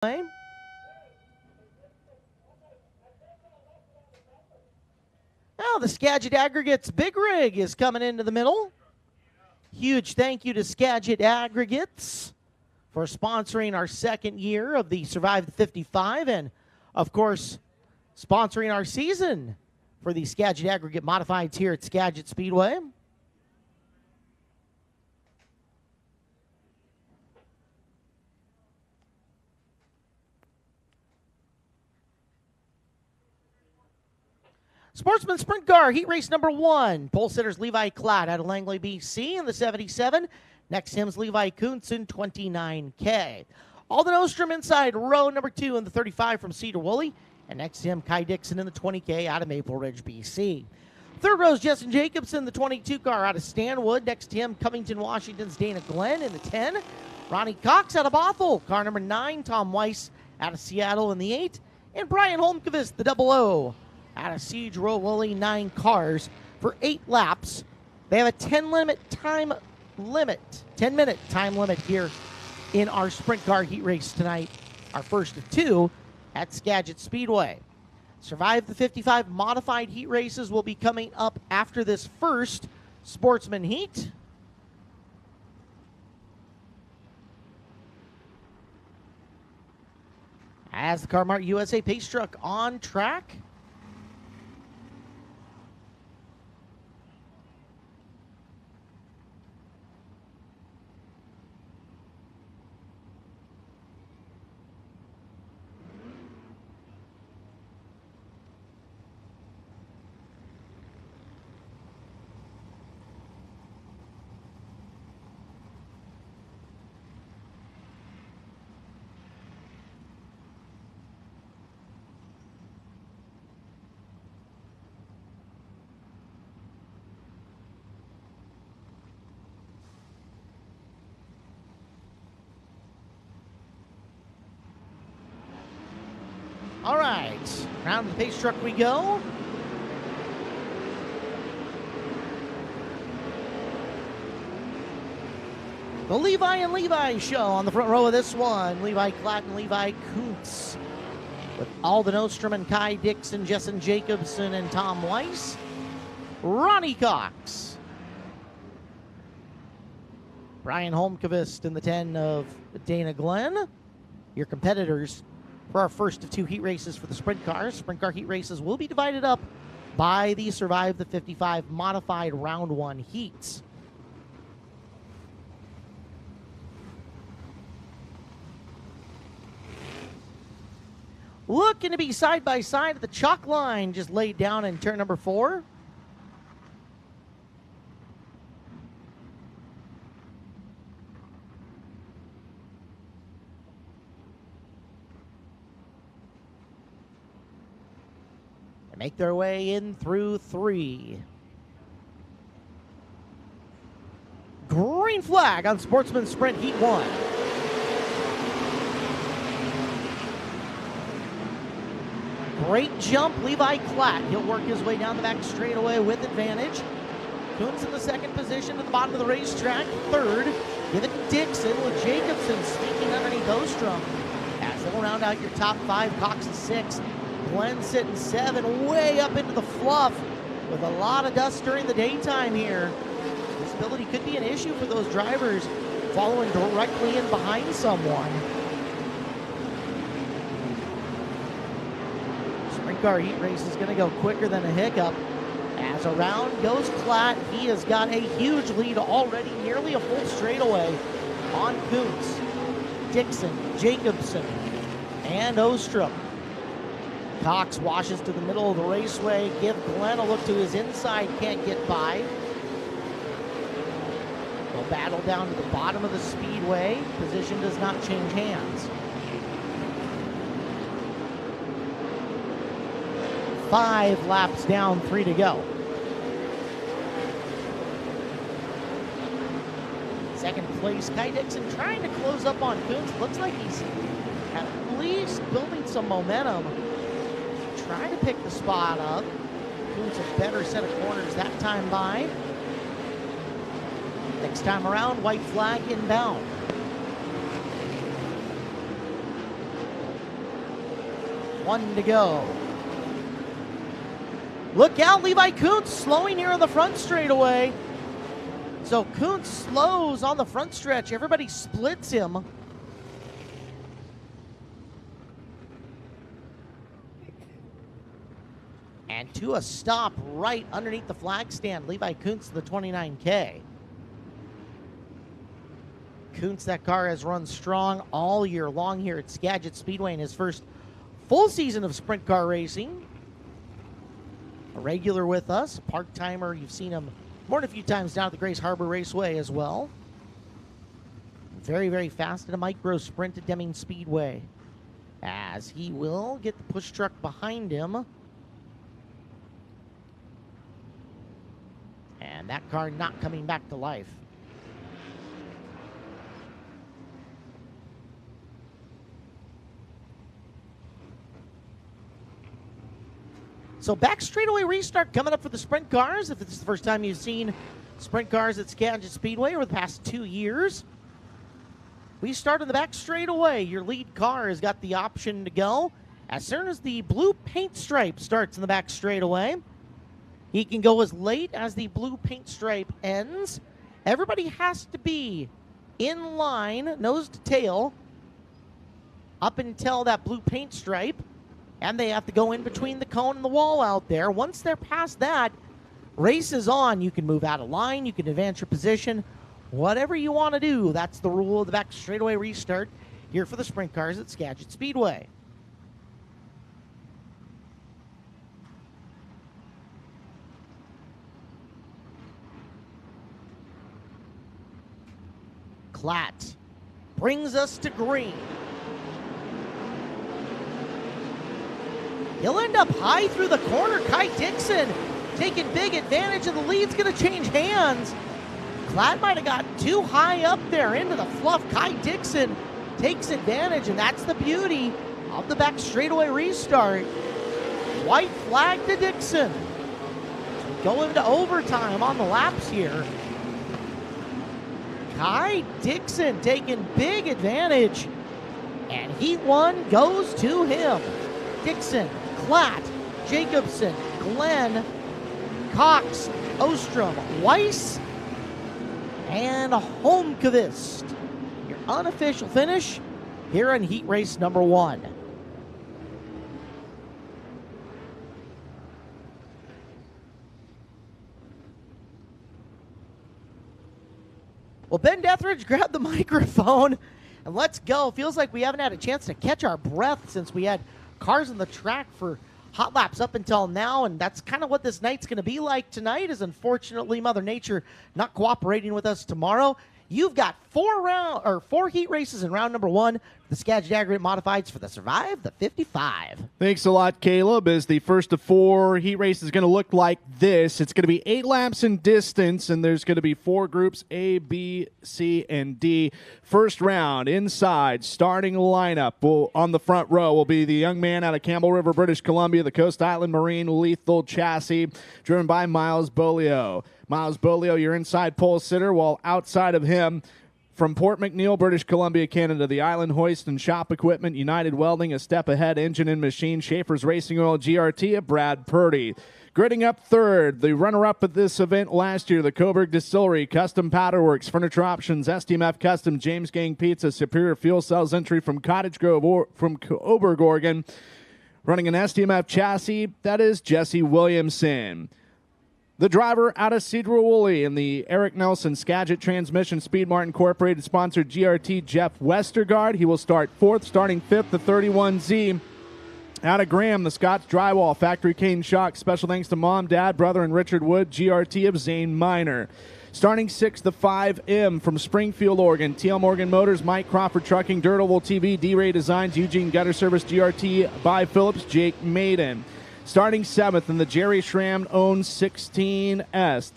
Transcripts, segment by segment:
Now the Skagit Aggregates Big Rig is coming into the middle. Huge thank you to Skagit Aggregates for sponsoring our second year of the Survive the 55 and, of course, sponsoring our season for the Skagit Aggregate Modifieds here at Skagit Speedway. Sportsman Sprint Car, heat race number 1. Pole sitters Levi Klatt out of Langley, BC in the 77. Next to him is Levi Kuntz in 29K. Alden Ostrom inside row number 2 in the 35 from Cedar Woolley. And next to him, Kai Dixon in the 20K out of Maple Ridge, BC. Third row is Justin Jacobson, the 22 car out of Stanwood. Next to him, Covington, Washington's Dana Glenn in the 10. Ronnie Cox out of Bothell. Car number 9, Tom Weiss out of Seattle in the 8. And Brian Holmqvist, the 00. Out of Siege Row Woolley, 9 cars for 8 laps. They have a 10-minute time limit here in our sprint car heat race tonight, our first of 2 at Skagit Speedway. Survive the 55 modified heat races will be coming up after this first Sportsman heat. As the Car Mart USA pace truck on track. All right, round the pace truck we go. The Levi and Levi show on the front row of this one. Levi Klatt and Levi Kuntz. With Alden Ostrom and Kai Dixon, Justin Jacobson and Tom Weiss. Ronnie Cox. Brian Holmqvist in the 10 of Dana Glenn. Your competitors for our first of 2 heat races for the sprint cars. Sprint car heat races will be divided up by the Survive the 55 modified round 1 heats. Looking to be side by side at the chalk line just laid down in turn number 4. Make their way in through 3. Green flag on Sportsman Sprint Heat 1. Great jump, Levi Klatt. He'll work his way down the back straightaway with advantage. Kuntz in the 2nd position at the bottom of the racetrack. 3rd, give it to Dixon with Jacobson sneaking underneath Ostrom. As they'll round out your top 5, Cox is 6. Glenn sitting 7, way up into the fluff with a lot of dust during the daytime here. Visibility could be an issue for those drivers following directly in behind someone. Sprint car heat race is going to go quicker than a hiccup. As around goes Klatt, he has got a huge lead already, nearly a full straightaway on Kuntz, Dixon, Jacobson, and Ostrom. Cox washes to the middle of the raceway. Give Glenn a look to his inside. Can't get by. They'll battle down to the bottom of the speedway. Position does not change hands. 5 laps down, 3 to go. Second place, Kai Dixon trying to close up on Kuntz. Looks like he's at least building some momentum. Trying to pick the spot up. Kuntz a better set of corners that time by. Next time around, white flag inbound. 1 to go. Look out, Levi Kuntz slowing here on the front straightaway. So Kuntz slows on the front stretch. Everybody splits him. And to a stop right underneath the flag stand, Levi Kuntz to the 29K. Kuntz, that car has run strong all year long here at Skagit Speedway in his first full season of sprint car racing. A regular with us, a part-timer. You've seen him more than a few times down at the Grace Harbor Raceway as well. Very, very fast in a micro sprint at Deming Speedway, as he will get the push truck behind him. And that car not coming back to life. So back straightaway restart coming up for the sprint cars. If it's the first time you've seen sprint cars at Skagit Speedway over the past 2 years, we start in the back straightaway. Your lead car has got the option to go as soon as the blue paint stripe starts in the back straightaway. He can go as late as the blue paint stripe ends. Everybody has to be in line, nose to tail, up until that blue paint stripe. And they have to go in between the cone and the wall out there. Once they're past that, race is on. You can move out of line. You can advance your position. Whatever you want to do, that's the rule of the back straightaway restart here for the sprint cars at Skagit Speedway. Klatt brings us to green. He'll end up high through the corner. Kai Dixon taking big advantage, and the lead's going to change hands. Klatt might have got too high up there into the fluff. Kai Dixon takes advantage, and that's the beauty of the back straightaway restart. White flag to Dixon. So we go into overtime on the laps here. Kai Dixon taking big advantage, and Heat 1 goes to him. Dixon, Klatt, Jacobson, Glenn, Cox, Ostrom, Weiss, and Holmqvist. Your unofficial finish here in heat race number 1. Well, Ben Dethridge, grab the microphone and let's go. Feels like we haven't had a chance to catch our breath since we had cars on the track for hot laps up until now, and that's kind of what this night's going to be like tonight, is unfortunately Mother Nature not cooperating with us tomorrow. You've got 4 heat races in round number 1. The Skagit Aggregate Modifieds for the Survive the 55. Thanks a lot, Caleb. As the first of 4 heat races is going to look like this. It's going to be 8 laps in distance, and there's going to be 4 groups, A, B, C, and D. First round, inside, starting lineup. On the front row will be the young man out of Campbell River, British Columbia, the Coast Island Marine Lethal Chassis, driven by Miles Bolio. Miles Bolio, your inside pole sitter, while outside of him, from Port McNeill, British Columbia, Canada, the Island Hoist and Shop Equipment, United Welding, A Step Ahead, Engine and Machine, Schaefer's Racing Oil, GRT, of Brad Purdy. Gridding up third, the runner-up at this event last year, the Coburg Distillery, Custom Powder Works, Furniture Options, STMF Custom, James Gang Pizza, Superior Fuel Cells entry from Cottage Grove, from Coburg, Oregon. Running an STMF chassis, that is Jesse Williamson. The driver out of Cedar-Woolley in the Eric Nelson Skagit Transmission Speedmart Incorporated sponsored GRT, Jeff Westergaard. He will start 4th, starting 5th, the 31Z. Out of Graham, the Scott's Drywall, Factory Cane Shock. Special thanks to Mom, Dad, Brother, and Richard Wood, GRT of Zane Minor. Starting 6th, the 5M from Springfield, Oregon. TL Morgan Motors, Mike Crawford Trucking, Dirt Oval TV, D-Ray Designs, Eugene Gutter Service, GRT by Phillips, Jake Maiden. Starting 7th in the Jerry Schramm-owned 16S.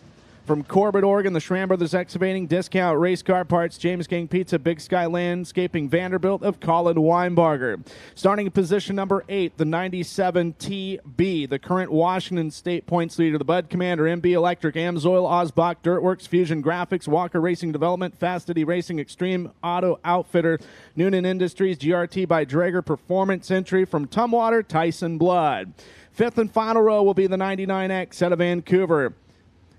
From Corbett, Oregon, the Schramm Brothers Excavating, Discount Race Car Parts, James Gang Pizza, Big Sky Landscaping, Vanderbilt of Colin Weinbarger. Starting in position number 8, the 97 TB, the current Washington State points leader, the Bud Commander, MB Electric, Amsoil, Osbach, Dirtworks, Fusion Graphics, Walker Racing Development, Fast Eddie Racing, Extreme Auto Outfitter, Noonan Industries, GRT by Drager Performance Entry. From Tumwater, Tyson Blood. Fifth and final row will be the 99X out of Vancouver.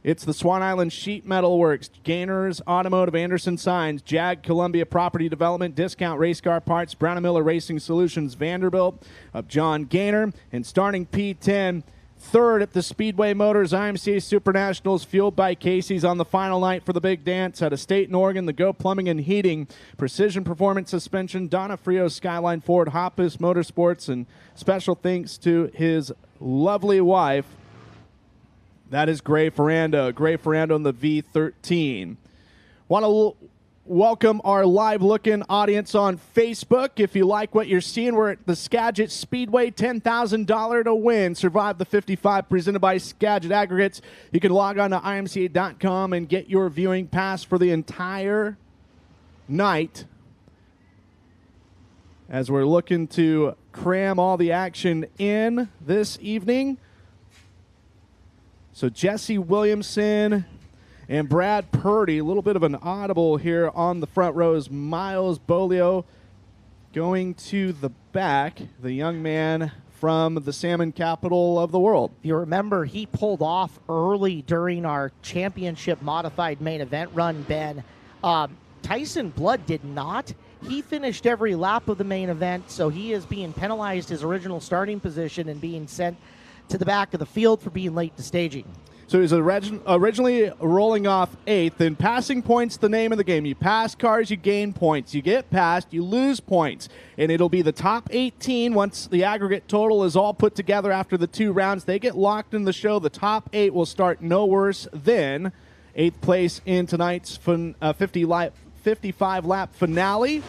It's the Swan Island Sheet Metal Works, Gainers Automotive, Anderson Signs, Jag Columbia Property Development, Discount Race Car Parts, Brown & Miller Racing Solutions, Vanderbilt of John Gaynor. And starting P10, third at the Speedway Motors IMCA Super Nationals, fueled by Casey's on the final night for the big dance out of State and Oregon, the Go Plumbing and Heating, Precision Performance Suspension, Donna Frio, Skyline Ford, Hoppus Motorsports, and special thanks to his lovely wife. That is Gray Ferrando. Gray Ferrando in the V13. Want to welcome our live-looking audience on Facebook. If you like what you're seeing, we're at the Skagit Speedway, $10,000 to win. Survive the 55 presented by Skagit Aggregates. You can log on to imca.com and get your viewing pass for the entire night as we're looking to cram all the action in this evening. So Jesse Williamson and Brad Purdy, a little bit of an audible here on the front rows. Miles Bolio going to the back, the young man from the salmon capital of the world. If you remember, he pulled off early during our championship modified main event run, Ben. Tyson Blood did not. He finished every lap of the main event, so he is being penalized his original starting position and being sent to the back of the field for being late to staging. So he's originally rolling off 8th, and passing points the name of the game. You pass cars, you gain points. You get past, you lose points. And it'll be the top 18 once the aggregate total is all put together after the 2 rounds. They get locked in the show. The top 8 will start no worse than 8th place in tonight's 55-lap finale.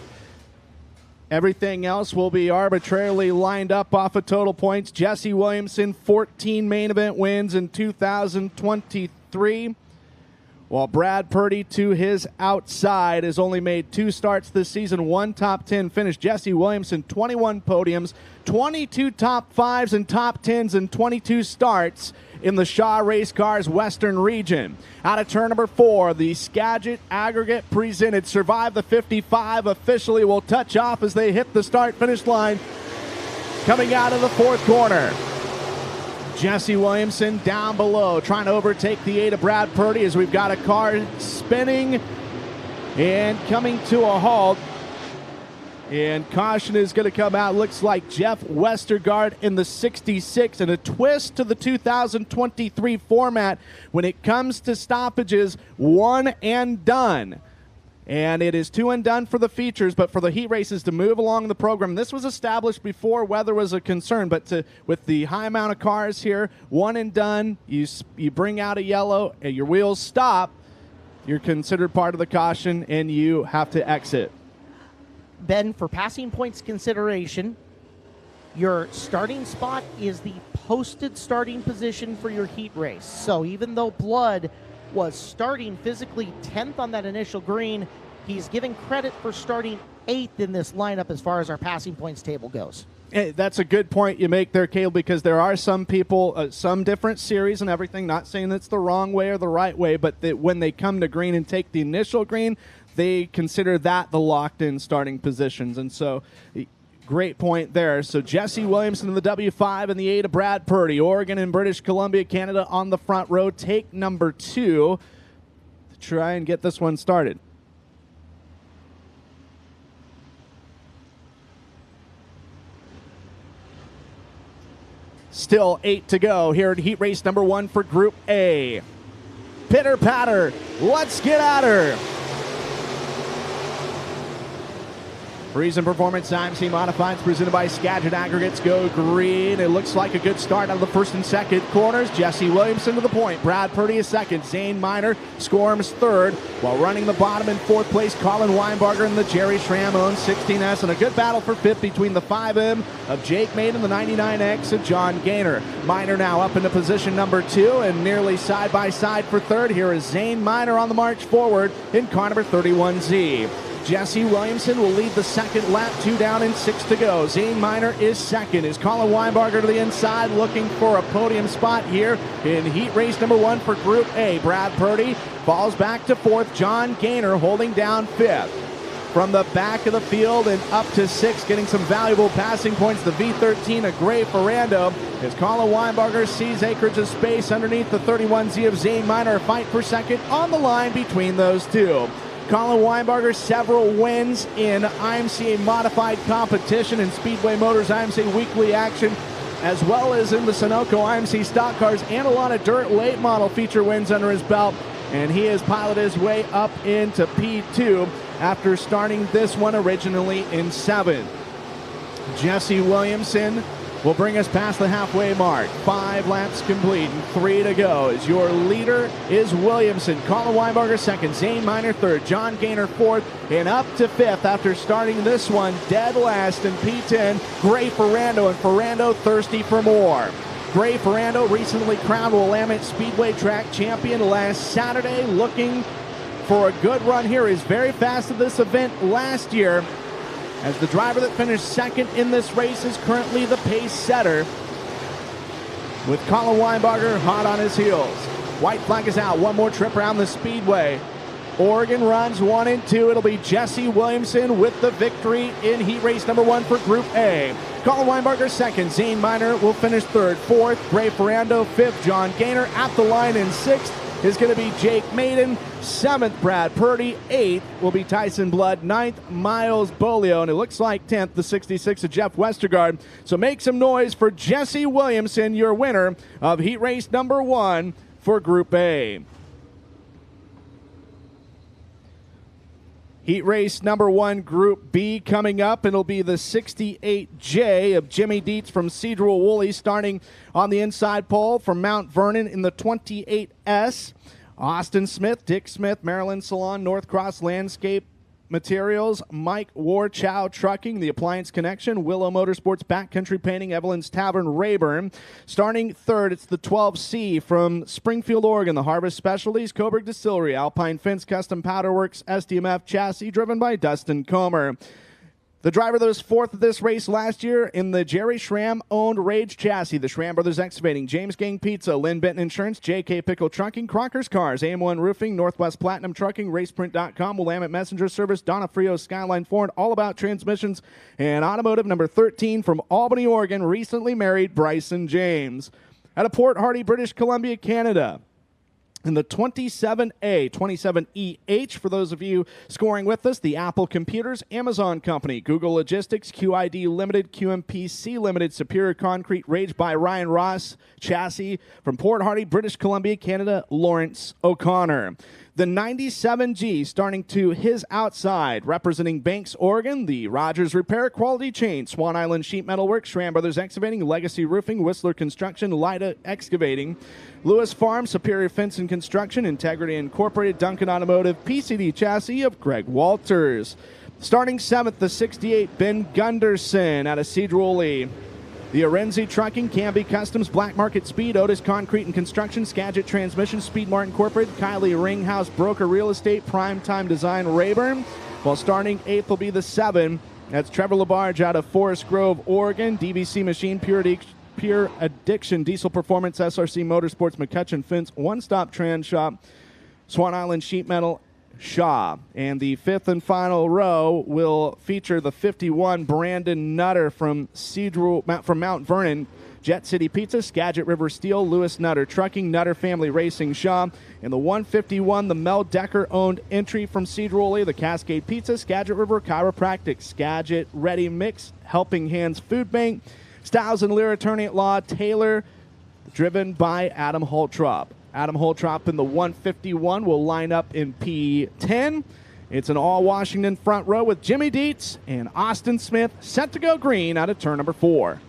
Everything else will be arbitrarily lined up off of total points. Jesse Williamson, 14 main event wins in 2023. While Brad Purdy, to his outside, has only made 2 starts this season, 1 top 10 finish. Jesse Williamson, 21 podiums, 22 top 5s and top 10s, and 22 starts in the Shaw Race Cars Western region. Out of turn number 4, the Skagit Aggregate presented Survive the 55 officially will touch off as they hit the start-finish line coming out of the 4th corner. Jesse Williamson down below, trying to overtake the 8 of Brad Purdy as we've got a car spinning and coming to a halt. And caution is going to come out. Looks like Jeff Westergaard in the 66, and a twist to the 2023 format when it comes to stoppages, 1 and done. And it is 2 and done for the features, but for the heat races to move along the program. This was established before weather was a concern, but with the high amount of cars here, 1 and done, you bring out a yellow, and your wheels stop, you're considered part of the caution, and you have to exit. Ben, for passing points consideration, your starting spot is the posted starting position for your heat race. So even though Blood was starting physically 10th on that initial green, he's given credit for starting 8th in this lineup as far as our passing points table goes. Hey, that's a good point you make there, Caleb, because there are some people, some different series and everything, not saying that's the wrong way or the right way, but that when they come to green and take the initial green, they consider that the locked-in starting positions. And so, great point there. So Jesse Williamson in the W5 and the 8 of Brad Purdy. Oregon and British Columbia, Canada on the front row. Take number 2 to try and get this one started. Still 8 to go here at heat race number 1 for Group A. Pitter patter. Let's get at her. Reason Performance IMC Modifieds presented by Skagit Aggregates go green. It looks like a good start out of the first and second corners. Jesse Williamson to the point. Brad Purdy is second. Zane Miner Scorms third. While running the bottom in fourth place, Colin Weinbarger and the Jerry Schramm own 16S. And a good battle for fifth between the 5M of Jake Maiden and the 99X of John Gaynor. Miner now up into position number 2 and nearly side by side for third. Here is Zane Miner on the march forward in car number 31Z. Jesse Williamson will lead the second lap, 2 down and 6 to go. Zane Miner is second. Is Colin Weinbarger to the inside, looking for a podium spot here in heat race number 1 for Group A. Brad Purdy falls back to fourth. John Gaynor holding down fifth. From the back of the field and up to 6, getting some valuable passing points. The V13 of Gray Ferrando as Colin Weinbarger sees acreage of space underneath the 31Z of Zane Miner. A fight for second on the line between those two. Colin Weinbarger, several wins in IMCA modified competition and Speedway Motors IMCA weekly action, as well as in the Sunoco IMC stock cars, and a lot of dirt late model feature wins under his belt. And he has piloted his way up into P2 after starting this one originally in 7th. Jesse Williamson will bring us past the halfway mark. 5 laps complete and 3 to go. As your leader is Williamson. Colin Weinbarger second. Zane Miner third. John Gaynor fourth. And up to 5th after starting this one dead last in P10. Gray Ferrando, and Ferrando thirsty for more. Gray Ferrando recently crowned Willamette Speedway track champion last Saturday. Looking for a good run here. He's very fast at this event last year, as the driver that finished second in this race is currently the pace setter, with Colin Weinbarger hot on his heels. White flag is out. One more trip around the Speedway. Oregon runs 1 and 2. It'll be Jesse Williamson with the victory in heat race number 1 for Group A. Colin Weinbarger second. Zane Miner will finish third. Fourth, Gray Ferrando. Fifth, John Gaynor. At the line in sixth is going to be Jake Maiden. 7th, Brad Purdy. 8th will be Tyson Blood. 9th, Miles Bolio. And it looks like 10th, the 66 of Jeff Westergaard. So make some noise for Jesse Williamson, your winner of heat race number 1 for Group A. Heat race number 1, Group B, coming up. It'll be the 68J of Jimmy Dietz from Cedral Woolley, starting on the inside pole from Mount Vernon in the 28S. Austin Smith, Dick Smith, Maryland Salon, North Cross Landscape Materials, Mike Warchow Trucking, The Appliance Connection, Willow Motorsports, Backcountry Painting, Evelyn's Tavern, Rayburn. Starting third, it's the 12C from Springfield, Oregon, the Harvest Specialties, Coburg Distillery, Alpine Fence Custom Powder Works, SDMF Chassis, driven by Dustin Comer. The driver that was fourth at this race last year in the Jerry Schramm-owned Rage Chassis, the Schramm Brothers Excavating, James Gang Pizza, Lynn Benton Insurance, JK Pickle Trucking, Crocker's Cars, AM1 Roofing, Northwest Platinum Trucking, RacePrint.com, Willamette Messenger Service, Donna Frio, Skyline Ford, All About Transmissions, and Automotive number 13 from Albany, Oregon, recently married Bryson James. Out of Port Hardy, British Columbia, Canada. In the 27A, 27EH, for those of you scoring with us, the Apple Computers, Amazon Company, Google Logistics, QID Limited, QMPC Limited, Superior Concrete, Rage by Ryan Ross, Chassis, from Port Hardy, British Columbia, Canada, Lawrence O'Connor. The 97G starting to his outside, representing Banks, Oregon, the Rogers Repair, Quality Chain, Swan Island Sheet Metal Works, Schramm Brothers Excavating, Legacy Roofing, Whistler Construction, Lida Excavating, Lewis Farm, Superior Fence and Construction, Integrity Incorporated, Duncan Automotive, PCD Chassis of Greg Walters. Starting 7th, the 68, Ben Gunderson out of Cedral Lee. The Arenzi Trucking, Canby Customs, Black Market Speed, Otis Concrete and Construction, Skagit Transmission, Speed Mart Incorporated, Kylie Ringhouse Broker Real Estate, Primetime Design, Rayburn. While starting 8th will be the 7. That's Trevor Labarge out of Forest Grove, Oregon. DVC Machine, Pure Addiction, Diesel Performance, SRC Motorsports, McCutcheon Fence, One Stop Trans Shop, Swan Island Sheet Metal, Shaw. And the 5th and final row will feature the 51 Brandon Nutter from Mount Vernon, Jet City Pizza, Skagit River Steel, Lewis Nutter Trucking, Nutter Family Racing, Shaw. And the 151, the Mel Decker-owned entry from Cedral Lee, the Cascade Pizza, Skagit River Chiropractic, Skagit Ready Mix, Helping Hands Food Bank, Styles and Lear Attorney at Law, Taylor, driven by Adam Holtrop. Adam Holtrop in the 151 will line up in P10. It's an all-Washington front row with Jimmy Dietz and Austin Smith set to go green out of turn number 4.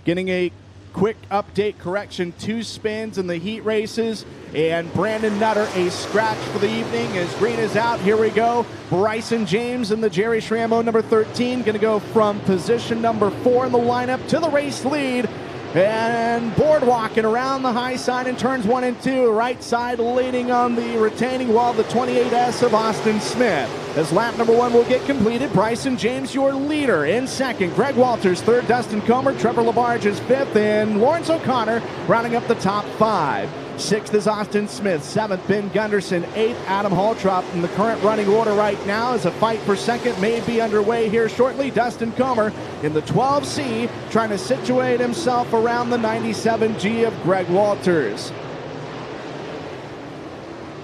Getting a quick update correction, 2 spins in the heat races, and Brandon Nutter a scratch for the evening as green is out. Here we go. Bryson James in the Jerry Schrammo number 13 going to go from position number 4 in the lineup to the race lead. And boardwalking around the high side in turns 1 and 2. Right side leading on the retaining wall, the 28S of Austin Smith. As lap number 1 will get completed, Bryson James your leader. In second, Greg Walters third, Dustin Comer, Trevor Labarge is fifth, and Lawrence O'Connor rounding up the top 5. 6th is Austin Smith, 7th Ben Gunderson, 8th Adam Haltrop. In the current running order right now as a fight for second may be underway here shortly. Dustin Comer in the 12C trying to situate himself around the 97G of Greg Walters.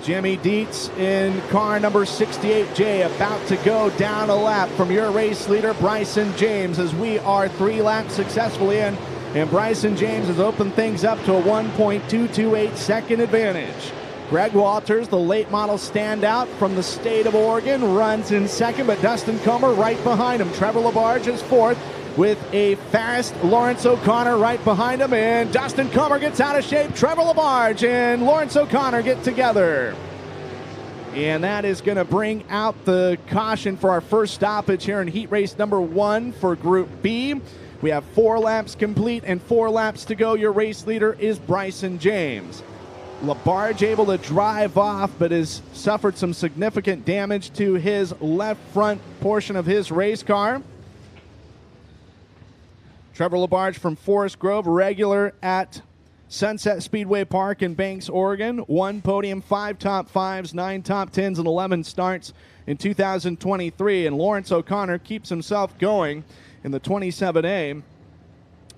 Jimmy Dietz in car number 68J about to go down a lap from your race leader Bryson James as we are 3 laps successfully in. And Bryson James has opened things up to a 1.228 second advantage. Greg Walters, the late model standout from the state of Oregon, runs in second, but Dustin Comer right behind him. Trevor Labarge is fourth with a fast Lawrence O'Connor right behind him. And Dustin Comer gets out of shape. Trevor Labarge and Lawrence O'Connor get together. And that is going to bring out the caution for our first stoppage here in heat race number 1 for Group B. We have 4 laps complete and 4 laps to go. Your race leader is Bryson James. Labarge able to drive off, but has suffered some significant damage to his left front portion of his race car. Trevor Labarge from Forest Grove, regular at Sunset Speedway Park in Banks, Oregon. 1 podium, 5 top 5s, 9 top 10s, and 11 starts in 2023. And Lawrence O'Connor keeps himself going in the 27A.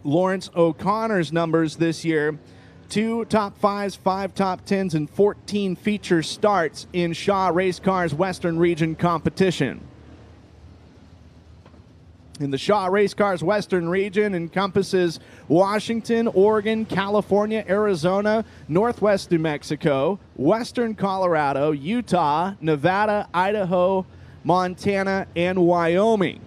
Lawrence O'Connor's numbers this year: 2 top 5s, 5 top 10s, and 14 feature starts in Shaw Race Cars Western Region competition. In the Shaw Race Cars Western Region encompasses Washington, Oregon, California, Arizona, Northwest New Mexico, Western Colorado, Utah, Nevada, Idaho, Montana, and Wyoming.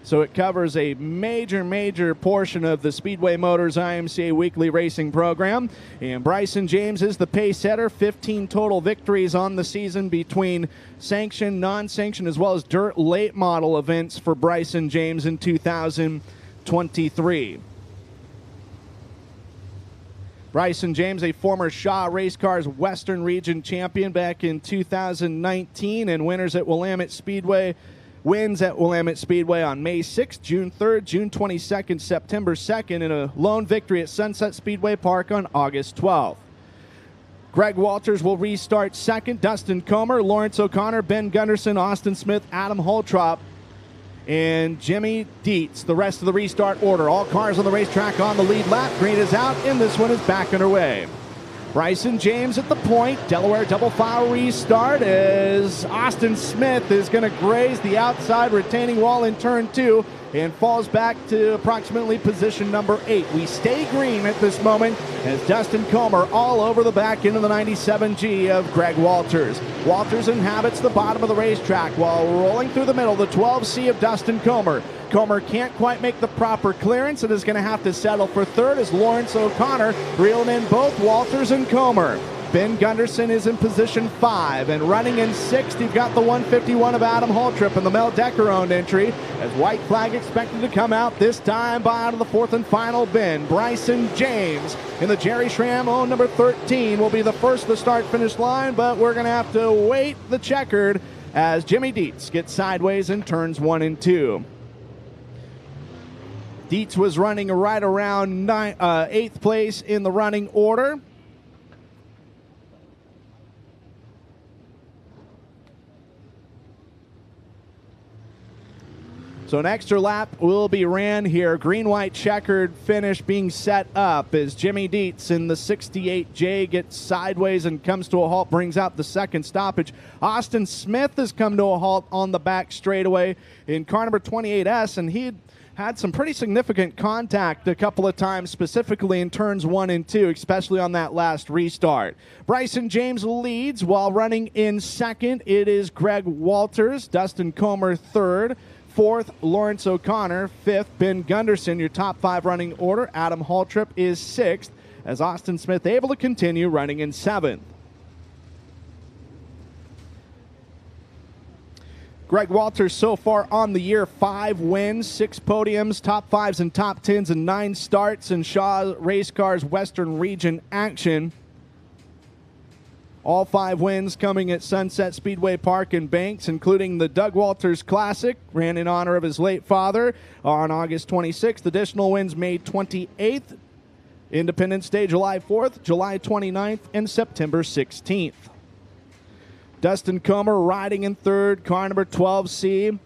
So it covers a major portion of the Speedway Motors IMCA weekly racing program. And Bryson James is the pace setter. 15 total victories on the season between sanctioned, non-sanctioned, as well as dirt late model events for Bryson James in 2023. Bryson James, a former Shaw Race Cars Western Region champion back in 2019 and wins at Willamette Speedway on May 6th, June 3rd, June 22nd, September 2nd, and a lone victory at Sunset Speedway Park on August 12th. Greg Walters will restart second. Dustin Comer, Lawrence O'Connor, Ben Gunderson, Austin Smith, Adam Holtrop, and Jimmy Dietz. The rest of the restart order. All cars on the racetrack on the lead lap. Green is out, and this one is back underway. Bryson James at the point. Delaware double file restart as Austin Smith is going to graze the outside retaining wall in turn 2 and falls back to approximately position number 8. We stay green at this moment as Dustin Comer all over the back into the 97G of Greg Walters. Walters inhabits the bottom of the racetrack while rolling through the middle, the 12C of Dustin Comer. Comer can't quite make the proper clearance and is going to have to settle for third as Lawrence O'Connor reeling in both Walters and Comer. Ben Gunderson is in position 5, and running in 6th, you've got the 151 of Adam Holtrip in the Mel Decker-owned entry as white flag expected to come out this time by out of the 4th and final bin. Bryson James in the Jerry Schramm-owned number 13 will be the first to the start-finish line, but we're going to have to wait the checkered as Jimmy Dietz gets sideways in turns 1 and 2. Dietz was running right around 8th place in the running order. So an extra lap will be ran here. Green-white checkered finish being set up as Jimmy Dietz in the 68J gets sideways and comes to a halt, brings out the second stoppage. Austin Smith has come to a halt on the back straightaway in car number 28S, and he had some pretty significant contact a couple of times, specifically in turns 1 and 2, especially on that last restart. Bryson James leads while running in second. It is Greg Walters, Dustin Comer third, fourth Lawrence O'Connor, fifth Ben Gunderson. Your top 5 running order. Adam Haltrip is sixth, as Austin Smith able to continue running in seventh. Greg Walters so far on the year, 5 wins, 6 podiums, top 5s and top 10s, and 9 starts in Shaw Race Cars Western Region action. All 5 wins coming at Sunset Speedway Park in Banks, including the Doug Walters Classic, ran in honor of his late father on August 26th. Additional wins May 28th, Independence Day July 4th, July 29th, and September 16th. Dustin Comer riding in third, car number 12C.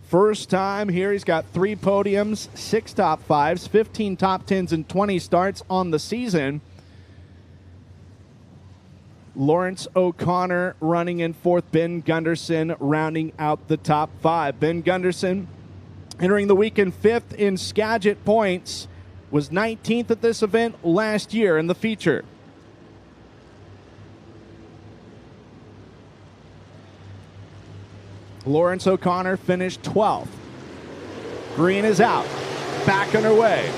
First time here, he's got 3 podiums, 6 top 5s, 15 top 10s, and 20 starts on the season. Lawrence O'Connor running in fourth, Ben Gunderson rounding out the top 5. Ben Gunderson entering the weekend 5th in Skagit points, was 19th at this event last year in the feature. Lawrence O'Connor finished 12th. Green is out. Back underway.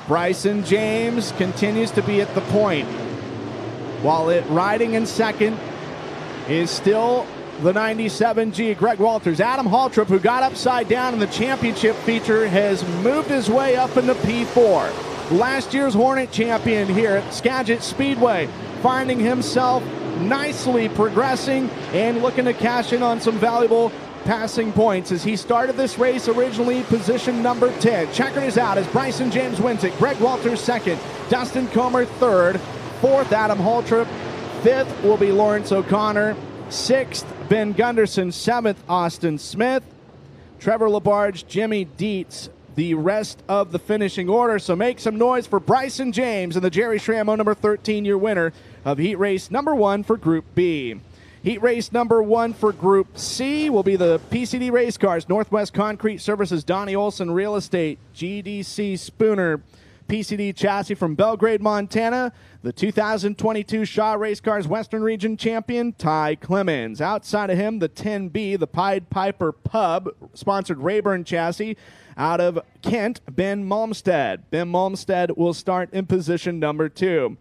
Bryson James continues to be at the point. While it riding in second is still the 97G, Greg Walters. Adam Haltrip, who got upside down in the championship feature, has moved his way up into P4. Last year's Hornet champion here at Skagit Speedway, finding himself nicely progressing and looking to cash in on some valuable passing points as he started this race originally position number 10. Checkered is out as Bryson James wins it. Greg Walters second, Dustin Comer third, fourth Adam Haltrip, fifth will be Lawrence O'Connor, sixth Ben Gunderson, seventh Austin Smith, Trevor Labarge, Jimmy Dietz, the rest of the finishing order. So make some noise for Bryson James and the Jerry Schrammo number 13, your winner of heat race number 1 for Group B. Heat race number 1 for Group C will be the PCD Race Cars, Northwest Concrete Services, Donnie Olson Real Estate, GDC Spooner, PCD chassis from Belgrade, Montana, the 2022 Shaw Race Cars Western Region champion, Ty Clemens. Outside of him, the 10B, the Pied Piper Pub, sponsored Rayburn chassis, out of Kent, Ben Malmstead. Ben Malmstead will start in position number 2.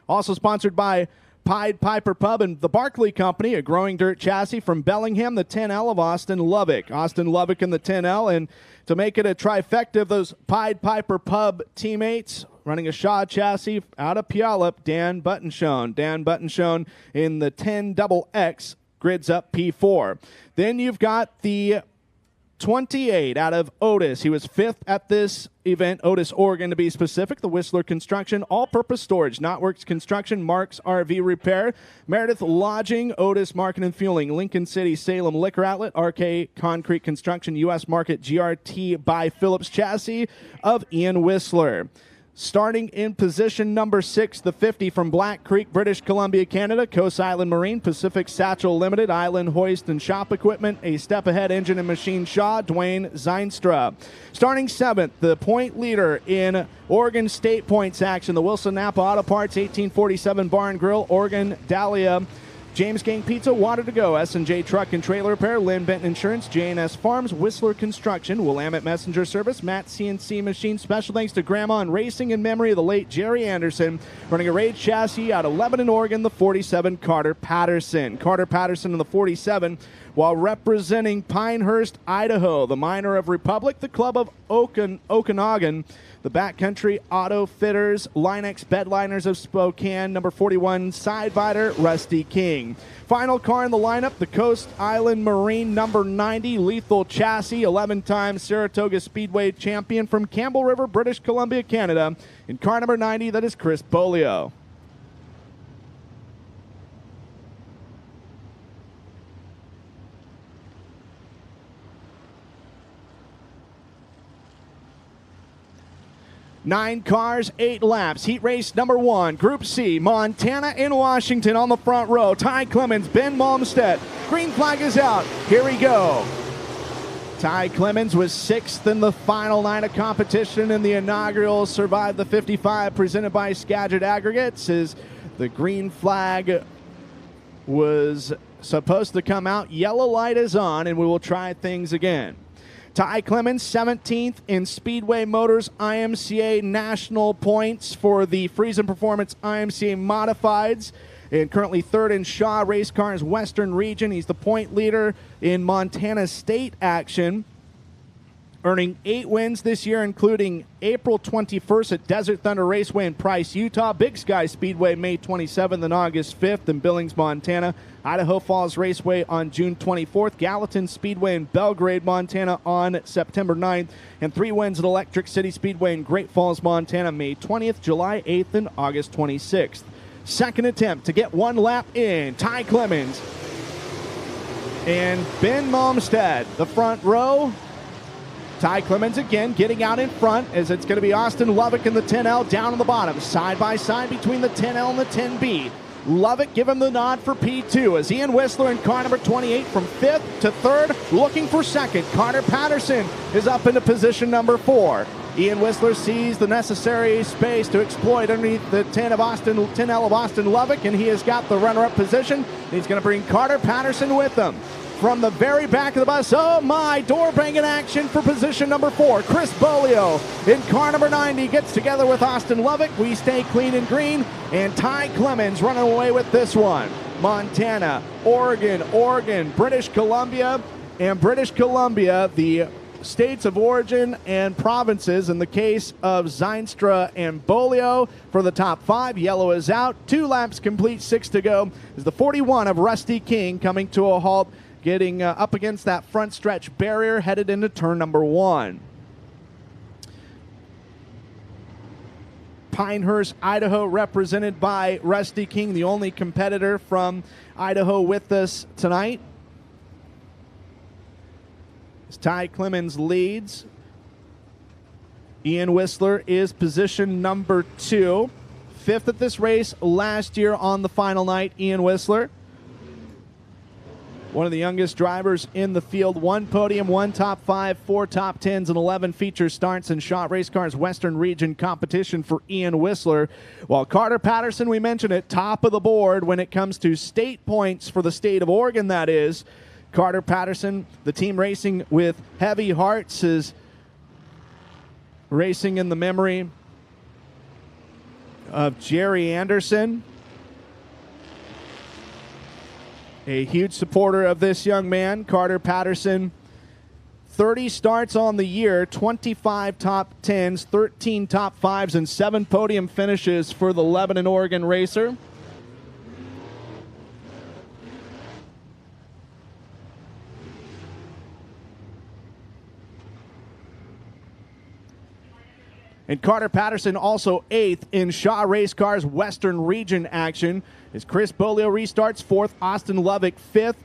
Also sponsored by Pied Piper Pub and the Barclay Company, a growing dirt chassis from Bellingham, the 10L of Austin Lovick. Austin Lovick in the 10L, and to make it a trifecta of those Pied Piper Pub teammates, running a Shaw chassis out of Puyallup, Dan Buttonshone. Dan Buttonshone in the 10XX grids up P4. Then you've got the 28 out of Otis. He was 5th at this event, Otis, Oregon to be specific. The Whistler Construction, All-Purpose Storage, Knotworks Construction, Mark's RV Repair, Meredith Lodging, Otis Market and Fueling, Lincoln City Salem Liquor Outlet, RK Concrete Construction, U.S. Market, GRT by Phillips Chassis of Ian Whistler. Starting in position number 6, the 50 from Black Creek, British Columbia, Canada, Coast Island Marine, Pacific Satchel Limited, Island Hoist and Shop Equipment, a Step Ahead Engine and Machine Shaw, Dwayne Zeinstra. Starting 7th, the point leader in Oregon State points action, the Wilson Napa Auto Parts, 1847 Bar and Grill, Oregon Dahlia, James Gang Pizza, Water to Go, S&J Truck and Trailer Repair, Lynn Benton Insurance, J&S Farms, Whistler Construction, Willamette Messenger Service, Matt CNC Machine. Special thanks to Grandma and Racing in memory of the late Jerry Anderson, running a Rage chassis out of Lebanon, Oregon, the 47 Carter Patterson. Carter Patterson in the 47, while representing Pinehurst, Idaho, the Minor of Republic, the Club of Okanagan, the Backcountry Auto Fitters, Linex Bedliners of Spokane, number 41 Sidevider, Rusty King. Final car in the lineup, the Coast Island Marine number 90 Lethal Chassis, 11-time Saratoga Speedway champion from Campbell River, British Columbia, Canada. In car number 90, that is Chris Bolio. 9 cars, 8 laps. Heat race number 1, Group C, Montana and Washington on the front row. Ty Clemens, Ben Malmstedt. Green flag is out. Here we go. Ty Clemens was 6th in the final night of competition in the inaugural Survive the 55 presented by Skagit Aggregates. As the green flag was supposed to come out, yellow light is on, and we will try things again. Ty Clemens, 17th in Speedway Motors IMCA National Points for the Friesen Performance IMCA Modifieds, and currently 3rd in Shaw Race Cars Western Region. He's the point leader in Montana State action, earning 8 wins this year, including April 21st at Desert Thunder Raceway in Price, Utah, Big Sky Speedway May 27th and August 5th in Billings, Montana, Idaho Falls Raceway on June 24th, Gallatin Speedway in Belgrade, Montana on September 9th, and 3 wins at Electric City Speedway in Great Falls, Montana, May 20th, July 8th, and August 26th. Second attempt to get 1 lap in, Ty Clemens and Ben Malmstedt, the front row. Ty Clemens again getting out in front as it's going to be Austin Lovick in the 10L down on the bottom. Side by side between the 10L and the 10B. Lovick give him the nod for P2 as Ian Whistler in car number 28 from 5th to 3rd, looking for 2nd. Carter Patterson is up into position number 4. Ian Whistler sees the necessary space to exploit underneath the 10L of Austin Lovick, and he has got the runner-up position. He's going to bring Carter Patterson with him. From the very back of the bus, oh my, door banging action for position number 4. Chris Bolio in car number 90 gets together with Austin Lovick. We stay clean and green, and Ty Clemens running away with this one. Montana, Oregon, British Columbia, the states of origin and provinces in the case of Zeinstra and Bolio for the top 5. Yellow is out. 2 laps complete, 6 to go. Is the 41 of Rusty King coming to a halt, getting up against that front stretch barrier, headed into turn number 1. Pinehurst, Idaho, represented by Rusty King, the only competitor from Idaho with us tonight. As Ty Clemens leads, Ian Whistler is position number 2. 5th at this race last year on the final night, Ian Whistler. One of the youngest drivers in the field. 1 podium, 1 top 5, 4 top 10s, and 11 feature starts in Shaw Race Cars Western Region competition for Ian Whistler. While Carter Patterson, we mentioned it, top of the board when it comes to state points for the state of Oregon, that is. Carter Patterson, the team racing with heavy hearts, is racing in the memory of Jerry Anderson. A huge supporter of this young man, Carter Patterson. 30 starts on the year, 25 top 10s, 13 top 5s, and 7 podium finishes for the Lebanon, Oregon racer. And Carter Patterson also 8th in Shaw Race Cars Western Region action. As Chris Bolio restarts 4th, Austin Lovick 5th.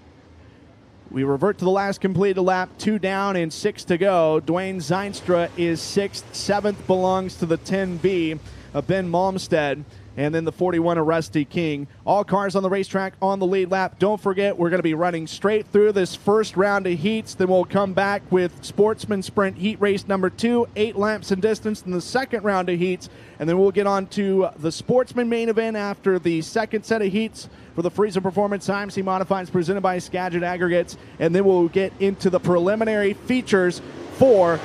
We revert to the last completed lap, 2 down and 6 to go. Dwayne Zeinstra is 6th. 7th belongs to the 10B of Ben Malmstedt. And then the 41 of Rusty King. All cars on the racetrack on the lead lap. Don't forget, we're going to be running straight through this first round of heats. Then we'll come back with Sportsman Sprint Heat Race number 2, 8 laps in distance in the second round of heats. And then we'll get on to the Sportsman main event after the second set of heats for the Friesen Performance IMC Modifieds presented by Skagit Aggregates. And then we'll get into the preliminary features for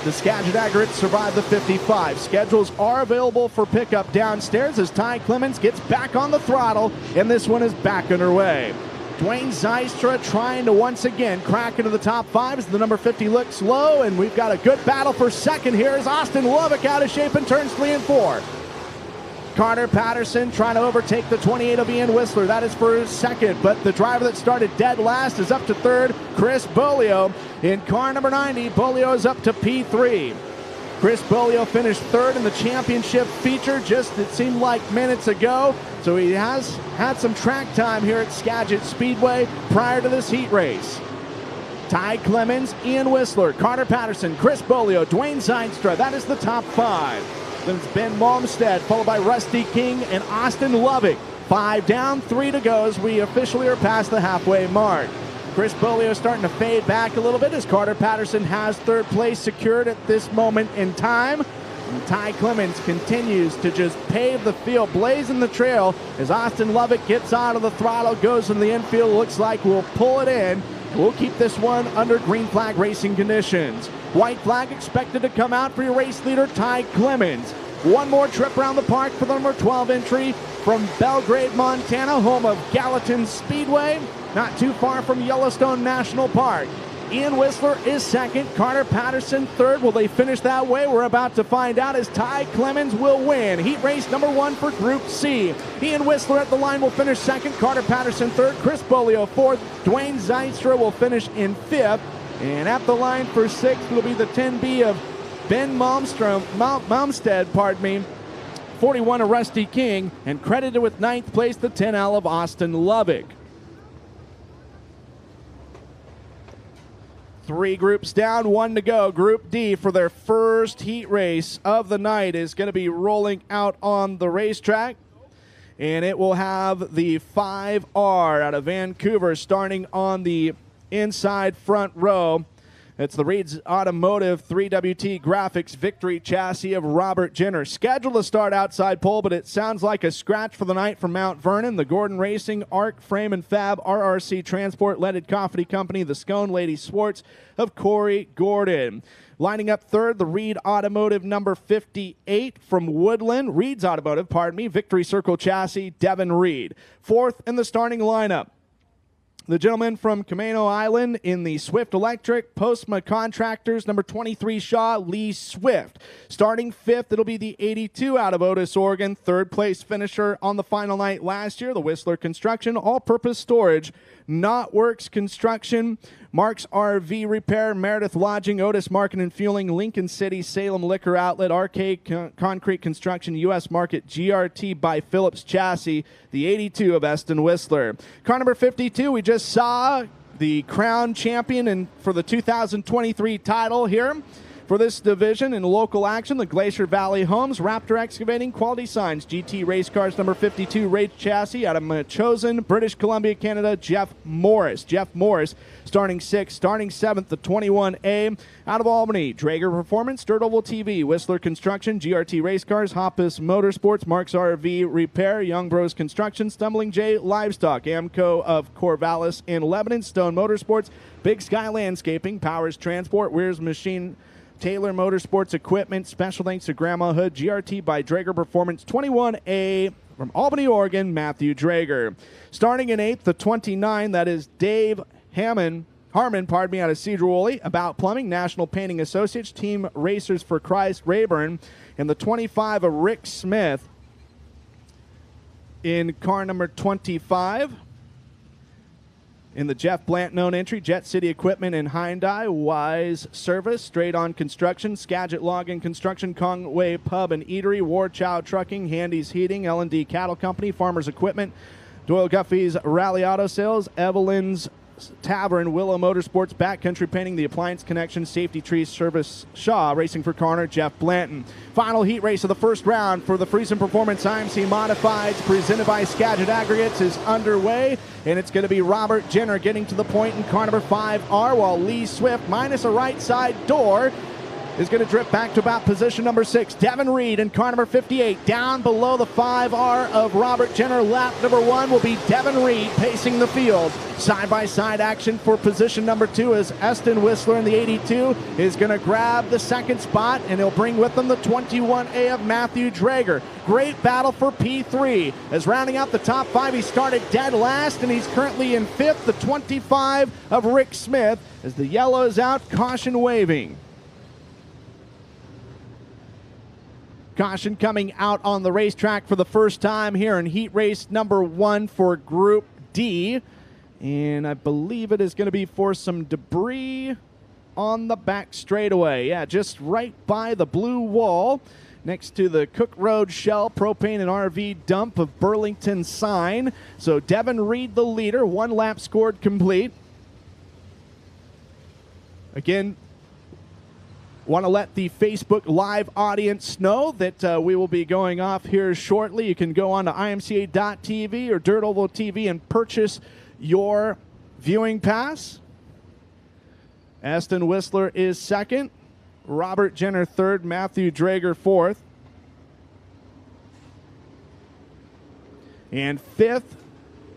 the Skagit Aggregates Survive the 55. Schedules are available for pickup downstairs as Ty Clemens gets back on the throttle, and this one is back underway. Dwayne Zeistra trying to once again crack into the top 5 as the number 50 looks low, and we've got a good battle for second here as Austin Lovick out of shape in turns 3 and 4. Carter Patterson trying to overtake the 28 of Ian Whistler. That is for second, but the driver that started dead last is up to third, Chris Bolio. In car number 90, Bolio is up to P3. Chris Bolio finished third in the championship feature just, it seemed like, minutes ago. So he has had some track time here at Skagit Speedway prior to this heat race. Ty Clemens, Ian Whistler, Carter Patterson, Chris Bolio, Dwayne Zeinstra. That is the top 5. Then it's Ben Malmstead, followed by Rusty King and Austin Lovick. 5 down, 3 to go as we officially are past the halfway mark. Chris Bolio starting to fade back a little bit as Carter Patterson has third place secured at this moment in time. And Ty Clemens continues to just pave the field, blazing the trail as Austin Lovick gets out of the throttle, goes in the infield. Looks like we'll pull it in. We'll keep this one under green flag racing conditions. White flag expected to come out for your race leader, Ty Clemens. One more trip around the park for the number 12 entry from Belgrade, Montana, home of Gallatin Speedway, not too far from Yellowstone National Park. Ian Whistler is second, Carter Patterson third. Will they finish that way? We're about to find out as Ty Clemens will win. Heat race number 1 for Group C. Ian Whistler at the line will finish second, Carter Patterson third, Chris Bolio fourth, Dwayne Zeitstra will finish in fifth. And at the line for sixth will be the 10B of Ben Malmstead, 41 of Rusty King, and credited with ninth place, the 10L of Austin Lovick. 3 groups down, 1 to go. Group D for their first heat race of the night is going to be rolling out on the racetrack. And it will have the 5R out of Vancouver starting on the inside front row. It's the Reed's Automotive 3WT Graphics Victory Chassis of Robert Jenner. Scheduled to start outside pole, but it sounds like a scratch for the night from Mount Vernon. The Gordon Racing, Arc Frame and Fab, RRC Transport, Leaded Coffee Company, the Scone Lady Swartz of Corey Gordon. Lining up third, the Reed Automotive number 58 from Woodland. Reed's Automotive, Victory Circle Chassis, Devin Reed. Fourth in the starting lineup, the gentleman from Camano Island in the Swift Electric, Postma Contractors, number 23 Shaw, Lee Swift. Starting fifth, it'll be the 82 out of Otis, Oregon, third place finisher on the final night last year, the Whistler Construction, All-Purpose Storage, Knotworks Construction, Mark's RV Repair, Meredith Lodging, Otis Market and Fueling, Lincoln City, Salem Liquor Outlet, RK Concrete Construction, U.S. Market, GRT by Phillips Chassis, the 82 of Eston Whistler. Car number 52, we just saw the crown champion and for the 2023 title here. For this division in local action, the Glacier Valley Homes, Raptor Excavating, Quality Signs, GT Race Cars number 52 Race Chassis out of Machosen, British Columbia, Canada, Jeff Morris. Jeff Morris starting 6th, starting 7th, the 21A out of Albany, Drager Performance, Dirt Oval TV, Whistler Construction, GRT Race Cars, Hoppus Motorsports, Mark's RV Repair, Young Bros Construction, Stumbling J Livestock, Amco of Corvallis in Lebanon, Stone Motorsports, Big Sky Landscaping, Powers Transport, Weir's Machine, Taylor Motorsports Equipment. Special thanks to Grandma Hood, GRT by Drager Performance, 21A from Albany, Oregon, Matthew Drager. Starting in 8th, the 29, that is Dave Harmon, out of Cedar Woolley, About Plumbing, National Painting Associates, Team Racers for Christ, Rayburn, and the 25 of Rick Smith in car number 25. In the Jeff Blant known entry, Jet City Equipment and Hyundai, Wise Service, Straight On Construction, Skagit Logging Construction, Conway Pub and Eatery, War Chow Trucking, Handy's Heating, L&D Cattle Company, Farmers Equipment, Doyle Guffey's Rally Auto Sales, Evelyn's Tavern, Willow Motorsports, Backcountry Painting, The Appliance Connection, Safety Trees Service, Shaw, Racing for Corner, Jeff Blanton. Final heat race of the first round for the Friesen Performance IMC Modifieds presented by Skagit Aggregates is underway, and it's going to be Robert Jenner getting to the point in car number 5R, while Lee Swift, minus a right side door, is going to drift back to about position number 6. Devin Reed in car number 58. Down below the 5R of Robert Jenner. Lap number 1 will be Devin Reed pacing the field. Side-by-side action for position number 2 as Eston Whistler in the 82 is going to grab the second spot, and he'll bring with him the 21A of Matthew Drager. Great battle for P3. As rounding out the top 5, he started dead last, and he's currently in 5th, the 25 of Rick Smith. As the yellow is out, caution waving. Caution coming out on the racetrack for the first time here in heat race number 1 for Group D. And I believe it is going to be for some debris on the back straightaway. Yeah, just right by the blue wall next to the Cook Road Shell Propane and RV dump of Burlington sign. So Devin Reed, the leader, 1 lap scored complete. Again, Want to let the Facebook Live audience know that we will be going off here shortly. You can go on to imca.tv or Dirt Oval TV and purchase your viewing pass. Aston Whistler is second. Robert Jenner third. Matthew Drager fourth. And fifth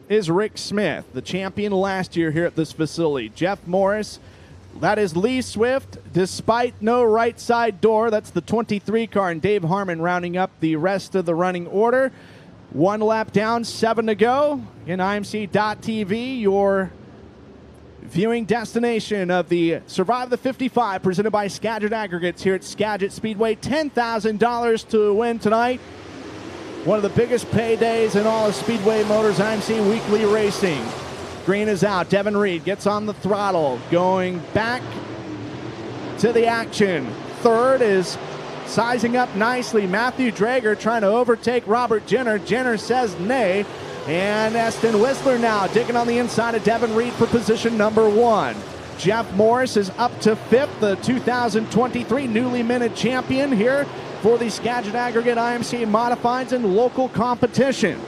is Rick Smith, the champion last year here at this facility. Jeff Morris. That is Lee Swift, despite no right side door. That's the 23 car, and Dave Harmon rounding up the rest of the running order. 1 lap down, 7 to go. In IMC.TV, your viewing destination of the Survive the 55 presented by Skagit Aggregates here at Skagit Speedway. $10,000 to win tonight. One of the biggest paydays in all of Speedway Motors IMC weekly racing. Green is out. Devin Reed gets on the throttle, going back to the action. Third is sizing up nicely. Matthew Drager trying to overtake Robert Jenner. Jenner says nay. And Aston Whistler now digging on the inside of Devin Reed for position number 1. Jeff Morris is up to 5th, the 2023 newly minted champion here for the Skagit Aggregate IMC Modifieds and local competition.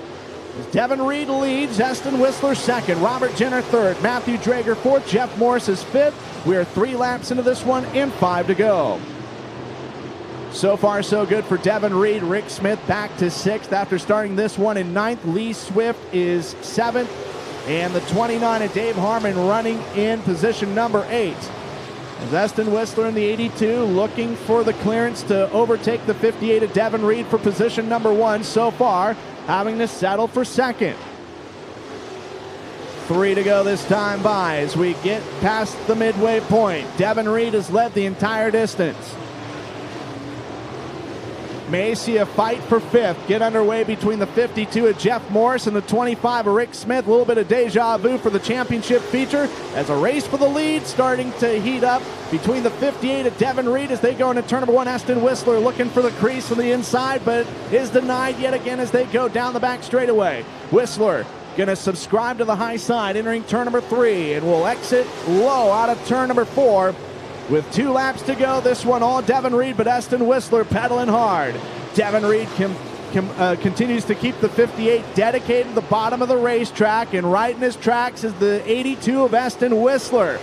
Devin Reed leads, Aston Whistler second, Robert Jenner third, Matthew Drager fourth, Jeff Morris is fifth. We are 3 laps into this one and 5 to go. So far, so good for Devin Reed. Rick Smith back to 6th after starting this one in 9th. Lee Swift is 7th. And the 29 of Dave Harmon running in position number 8. As Aston Whistler in the 82 looking for the clearance to overtake the 58 of Devin Reed for position number 1 so far, having to settle for second. 3 to go this time by as we get past the midway point. Devin Reed has led the entire distance. May see a fight for 5th. Get underway between the 52 of Jeff Morris and the 25 of Rick Smith. A little bit of deja vu for the championship feature as a race for the lead starting to heat up between the 58 of Devin Reed as they go into turn number 1. Aston Whistler looking for the crease from the inside, but is denied yet again as they go down the back straightaway. Whistler going to subscribe to the high side entering turn number 3 and will exit low out of turn number 4. With 2 laps to go, this one all Devin Reed, but Aston Whistler pedaling hard. Devin Reed continues to keep the 58 dedicated to the bottom of the racetrack, and right in his tracks is the 82 of Aston Whistler.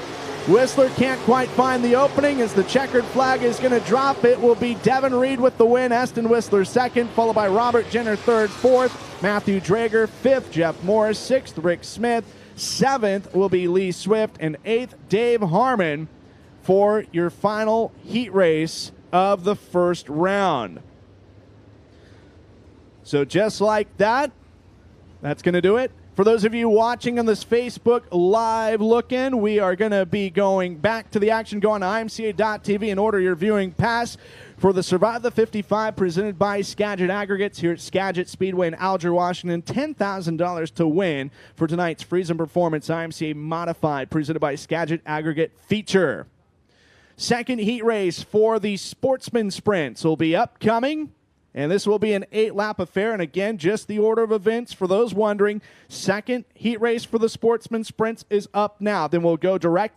Whistler can't quite find the opening as the checkered flag is going to drop. It will be Devin Reed with the win. Aston Whistler second, followed by Robert Jenner third, fourth, Matthew Drager fifth, Jeff Morris sixth, Rick Smith seventh will be Lee Swift, and eighth Dave Harmon for your final heat race of the first round. So just like that, that's going to do it. For those of you watching on this Facebook Live look-in, we are going to be going back to the action. Go on to imca.tv and order your viewing pass for the Survive the 55 presented by Skagit Aggregates here at Skagit Speedway in Alger, Washington. $10,000 to win for tonight's Friesen Performance IMCA Modified presented by Skagit Aggregate feature. Second heat race for the Sportsman Sprints will be upcoming, and this will be an 8-lap affair. And again, just the order of events for those wondering. Second heat race for the Sportsman Sprints is up now. Then we'll go directly